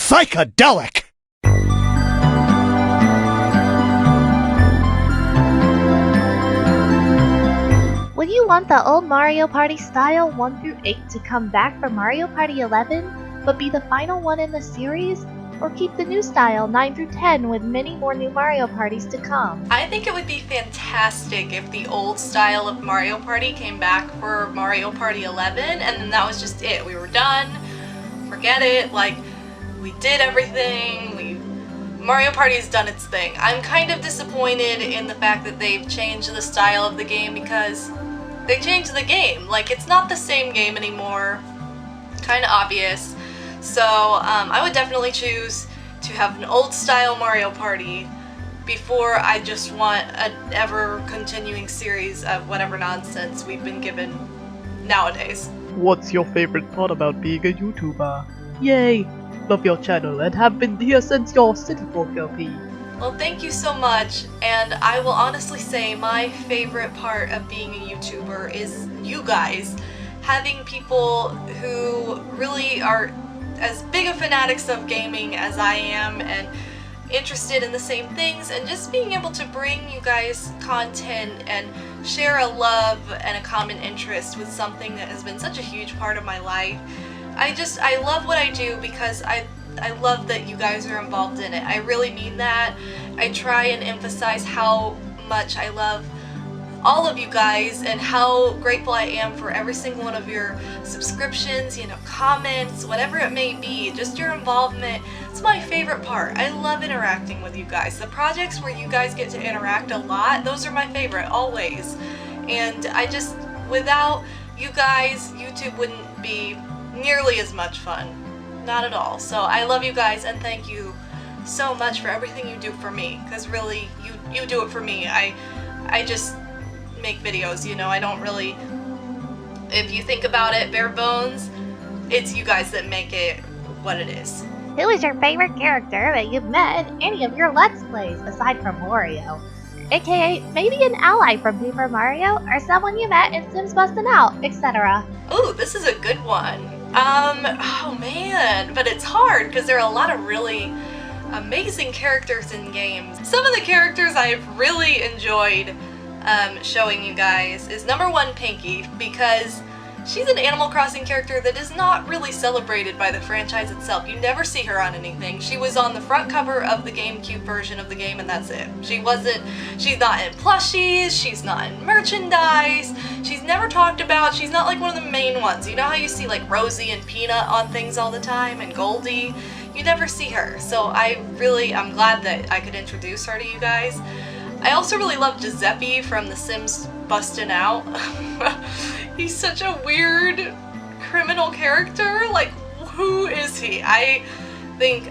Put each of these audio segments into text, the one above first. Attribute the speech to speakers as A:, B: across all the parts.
A: psychedelic!
B: Would you want the old Mario Party style 1 through 8 to come back for Mario Party 11, but be the final one in the series? Or keep the new style 9 through 10 with many more new Mario Parties to come?
C: I think it would be fantastic if the old style of Mario Party came back for Mario Party 11 and then that was just it. We were done. Forget it. Like, we did everything. Mario Party has done its thing. I'm kind of disappointed in the fact that they've changed the style of the game because they changed the game. Like, it's not the same game anymore. Kind of obvious. So I would definitely choose to have an old style Mario Party before I just want an ever continuing series of whatever nonsense we've been given nowadays.
D: What's your favorite part about being a YouTuber? Yay! Love your channel and have been here since your City Folk LP.
C: Well, thank you so much, and I will honestly say my favorite part of being a YouTuber is you guys. Having people who really are as big a fanatics of gaming as I am and interested in the same things, and just being able to bring you guys content and share a love and a common interest with something that has been such a huge part of my life. I love what I do because I love that you guys are involved in it. I really mean that. I try and emphasize how much I love all of you guys and how grateful I am for every single one of your subscriptions, you know, comments, whatever it may be, just your involvement. It's my favorite part. I love interacting with you guys. The projects where you guys get to interact a lot, those are my favorite, always. And without you guys, YouTube wouldn't be nearly as much fun. Not at all. So I love you guys and thank you so much for everything you do for me, because really you do it for me. I just make videos, you know. I don't really, if you think about it, bare bones, it's you guys that make it what it is.
B: Who is your favorite character that you've met in any of your Let's Plays aside from Wario? AKA maybe an ally from Paper Mario or someone you met in Sims Bustin' Out, etc.
C: Ooh, this is a good one. Oh man, but it's hard because there are a lot of really amazing characters in games. Some of the characters I've really enjoyed showing you guys is number one, Pinky, because she's an Animal Crossing character that is not really celebrated by the franchise itself. You never see her on anything. She was on the front cover of the GameCube version of the game and that's it. She's not in plushies, she's not in merchandise, she's never talked about, she's not like one of the main ones. You know how you see like Rosie and Peanut on things all the time and Goldie? You never see her. So I'm glad that I could introduce her to you guys. I also really love Giuseppe from The Sims Bustin' Out. He's such a weird criminal character. Like, who is he? I think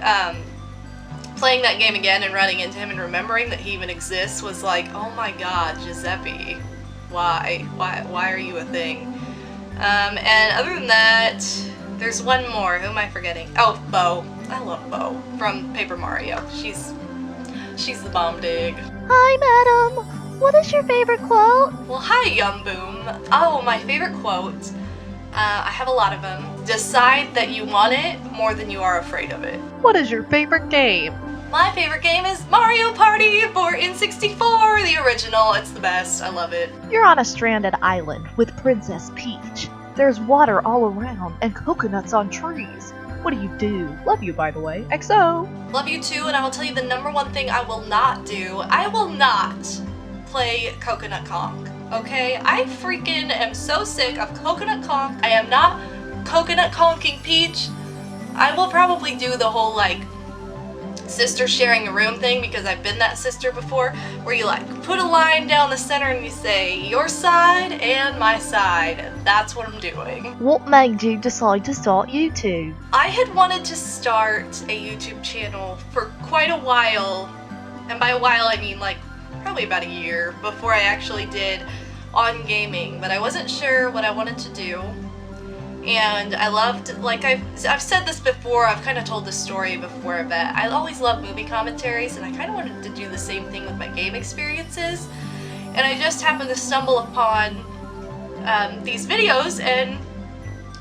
C: playing that game again and running into him and remembering that he even exists was like, oh my god, Giuseppe. Why are you a thing? And other than that, there's one more. Who am I forgetting? Oh, Bo. I love Bo from Paper Mario. She's the bomb dig.
B: Hi, madam. What is your favorite quote?
C: Well, hi, Yum Boom. Oh, my favorite quote. I have a lot of them. Decide that you want it more than you are afraid of it.
D: What is your favorite game?
C: My favorite game is Mario Party for N64, the original. It's the best. I love it.
B: You're on a stranded island with Princess Peach. There's water all around and coconuts on trees. What do? Love you, by the way. XO!
C: Love you too, and I will tell you the number one thing I will not do. I will not play Coconut Conk, okay? I freaking am so sick of Coconut Conk. I am not Coconut Conking Peach. I will probably do the whole, like, sister sharing a room thing because I've been that sister before, where you like put a line down the center and you say your side and my side, and that's what I'm doing.
B: What made you decide to start YouTube?
C: I had wanted to start a YouTube channel for quite a while, and by a while I mean like probably about a year before I actually did on gaming, but I wasn't sure what I wanted to do. And I loved, like I've said this before, I've kind of told this story before, but I always loved movie commentaries and I kind of wanted to do the same thing with my game experiences. And I just happened to stumble upon these videos and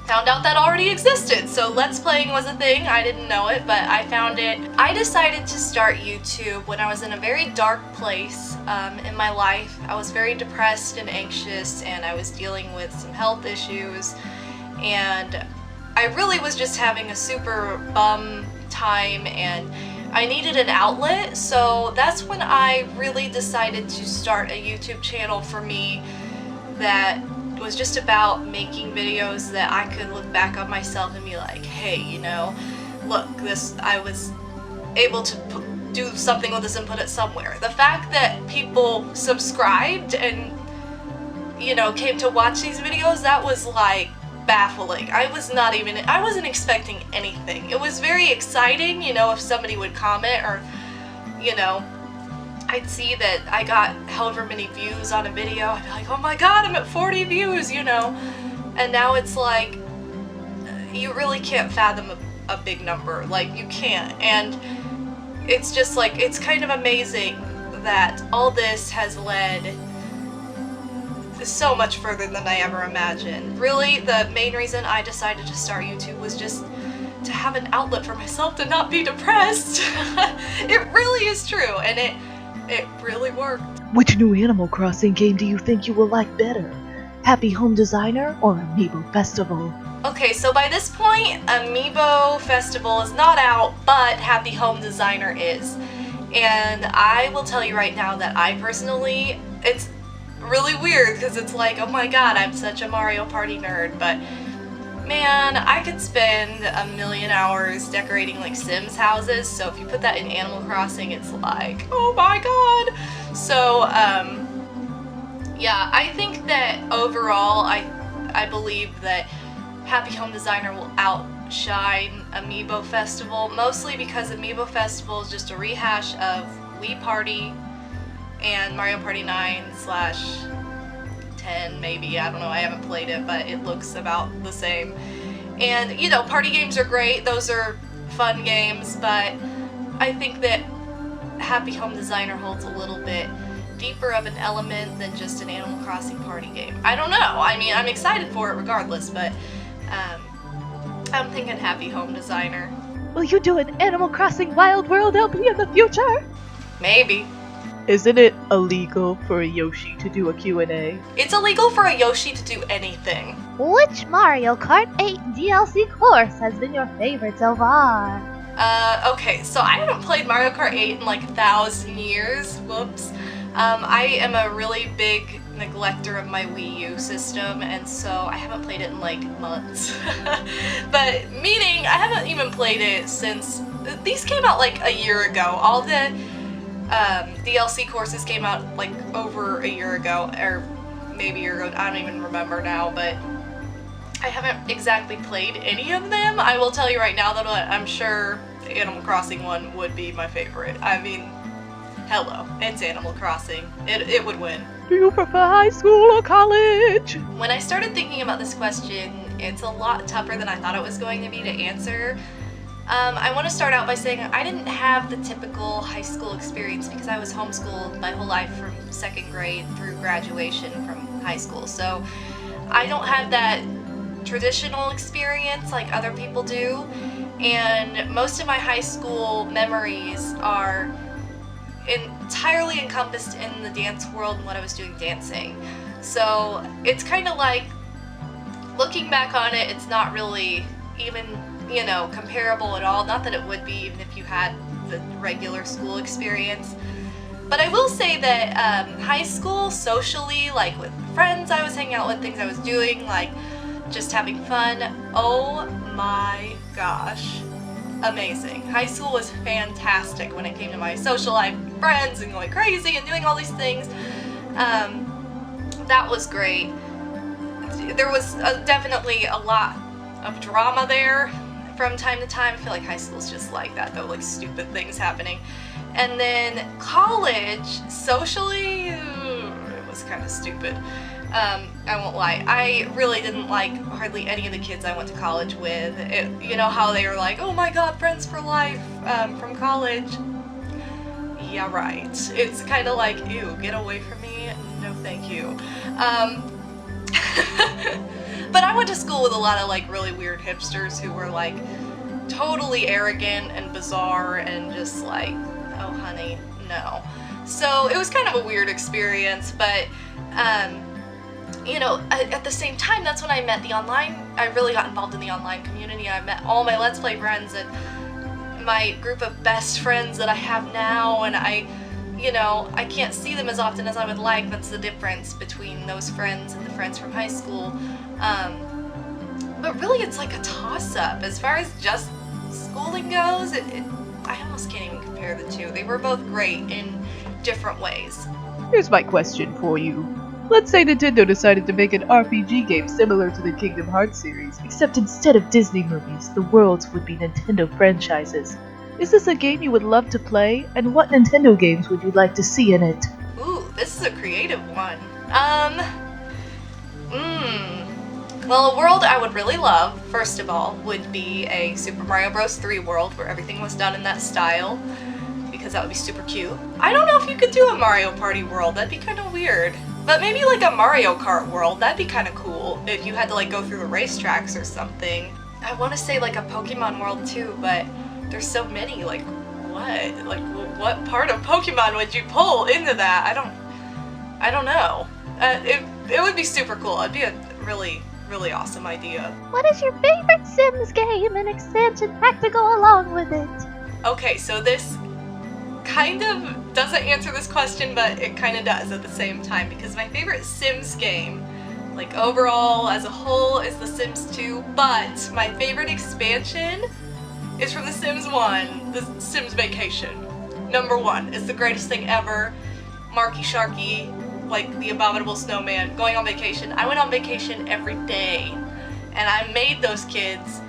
C: found out that already existed. So Let's Playing was a thing. I didn't know it, but I found it. I decided to start YouTube when I was in a very dark place in my life. I was very depressed and anxious, and I was dealing with some health issues, and I really was just having a super bum time, and I needed an outlet. So that's when I really decided to start a YouTube channel for me that was just about making videos that I could look back on myself and be like, hey, you know, look, I was able to do something with this and put it somewhere. The fact that people subscribed and, you know, came to watch these videos, that was like baffling. I wasn't expecting anything. It was very exciting, you know, if somebody would comment, or, you know, I'd see that I got however many views on a video, I'd be like, oh my god, I'm at 40 views, you know? And now it's like, you really can't fathom a big number. Like, you can't. And it's just like, it's kind of amazing that all this has led so much further than I ever imagined. Really, the main reason I decided to start YouTube was just to have an outlet for myself to not be depressed. It really is true, and it really worked.
D: Which new Animal Crossing game do you think you will like better? Happy Home Designer or Amiibo Festival?
C: Okay, so by this point, Amiibo Festival is not out, but Happy Home Designer is. And I will tell you right now that I personally, it's really weird because it's like, oh my god, I'm such a Mario Party nerd, but man, I could spend a million hours decorating like Sims houses, so if you put that in Animal Crossing, it's like, oh my god! So, yeah, I think that overall, I believe that Happy Home Designer will outshine Amiibo Festival, mostly because Amiibo Festival is just a rehash of Wii Party and Mario Party 9/10, maybe, I don't know, I haven't played it, but it looks about the same. And, you know, party games are great, those are fun games, but I think that Happy Home Designer holds a little bit deeper of an element than just an Animal Crossing party game. I don't know, I mean, I'm excited for it regardless, but I'm thinking Happy Home Designer.
D: Will you do an Animal Crossing Wild World LP in the future?
C: Maybe.
D: Isn't it illegal for a Yoshi to do a Q&A?
C: It's illegal for a Yoshi to do anything.
B: Which Mario Kart 8 DLC course has been your favorite so far?
C: Okay, so I haven't played Mario Kart 8 in like 1,000 years. Whoops. I am a really big neglector of my Wii U system, and so I haven't played it in like months. But meaning I haven't even played it since these came out like a year ago. All the DLC courses came out like over a year ago, or maybe a year ago, I don't even remember now, but I haven't exactly played any of them. I will tell you right now that I'm sure the Animal Crossing one would be my favorite. I mean, hello, it's Animal Crossing. It would win.
D: Do you prefer high school or college?
C: When I started thinking about this question, it's a lot tougher than I thought it was going to be to answer. I want to start out by saying I didn't have the typical high school experience because I was homeschooled my whole life from 2nd grade through graduation from high school. So I don't have that traditional experience like other people do, and most of my high school memories are entirely encompassed in the dance world and what I was doing dancing. So it's kind of like, looking back on it, it's not really even, you know, comparable at all. Not that it would be even if you had the regular school experience. But I will say that high school, socially, like with friends I was hanging out with, things I was doing, like just having fun, oh my gosh, amazing. High school was fantastic when it came to my social life, friends, and going crazy and doing all these things. That was great. There was definitely a lot of drama there from time to time. I feel like high school's just like that though, like stupid things happening. And then college, socially, it was kind of stupid. I won't lie. I really didn't like hardly any of the kids I went to college with. You know how they were like, oh my god, friends for life from college? Yeah, right. It's kind of like, ew, get away from me. No, thank you. But But I went to school with a lot of like really weird hipsters who were like totally arrogant and bizarre and just like, oh honey, no. So it was kind of a weird experience, but you know, at the same time, that's when I met the online, I really got involved in the online community. I met all my Let's Play friends and my group of best friends that I have now, and you know, I can't see them as often as I would like. That's the difference between those friends and the friends from high school. But really it's like a toss-up. As far as just schooling goes, I almost can't even compare the two. They were both great in different ways.
D: Here's my question for you. Let's say Nintendo decided to make an RPG game similar to the Kingdom Hearts series, except instead of Disney movies, the worlds would be Nintendo franchises. Is this a game you would love to play, and what Nintendo games would you like to see in it?
C: Ooh, this is a creative one. Well, a world I would really love, first of all, would be a Super Mario Bros. 3 world where everything was done in that style, because that would be super cute. I don't know if you could do a Mario Party world, that'd be kind of weird. But maybe like a Mario Kart world, that'd be kind of cool if you had to like go through the racetracks or something. I want to say like a Pokemon world too, but there's so many, like what? Like what part of Pokemon would you pull into that? I don't know. It would be super cool. It'd be a really, really awesome idea.
B: What is your favorite Sims game and expansion pack to go along with it?
C: Okay, so this kind of doesn't answer this question, but it kind of does at the same time, because my favorite Sims game, like overall as a whole, is The Sims 2, but my favorite expansion is from The Sims 1, The Sims Vacation. Number 1. It's the greatest thing ever. Marky Sharky, like the abominable snowman, going on vacation. I went on vacation every day, and I made those kids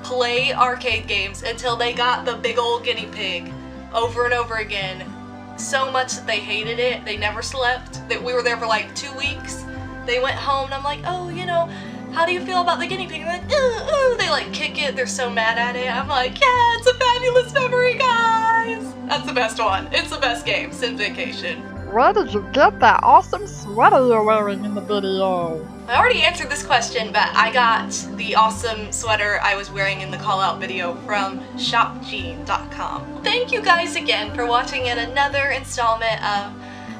C: play arcade games until they got the big old guinea pig over and over again, so much that they hated it. They never slept. We were there for like 2 weeks. They went home and I'm like, oh, you know, how do you feel about the guinea pig? And they're like, ooh. They like kick it. They're so mad at it. I'm like, yeah, it's a fabulous memory, guys. That's the best one. It's the best game, Sims Vacation.
A: Where did you get that awesome sweater you're wearing in the video?
C: I already answered this question, but I got the awesome sweater I was wearing in the call-out video from shopgene.com. Thank you guys again for watching yet another installment of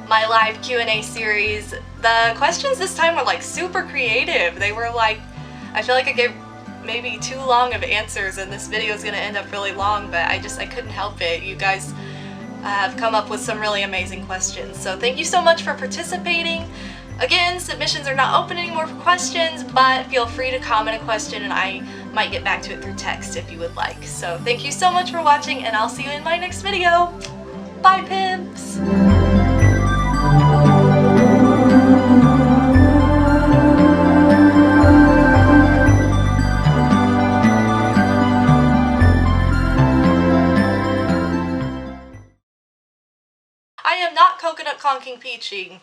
C: my live Q&A series. The questions this time were like super creative. They were like, I feel like I gave maybe too long of answers and this video is gonna end up really long, but I couldn't help it. You guys have come up with some really amazing questions. So thank you so much for participating. Again, submissions are not open anymore for questions, but feel free to comment a question and I might get back to it through text if you would like. So thank you so much for watching and I'll see you in my next video. Bye, pimps! I am not coconut conking peaching.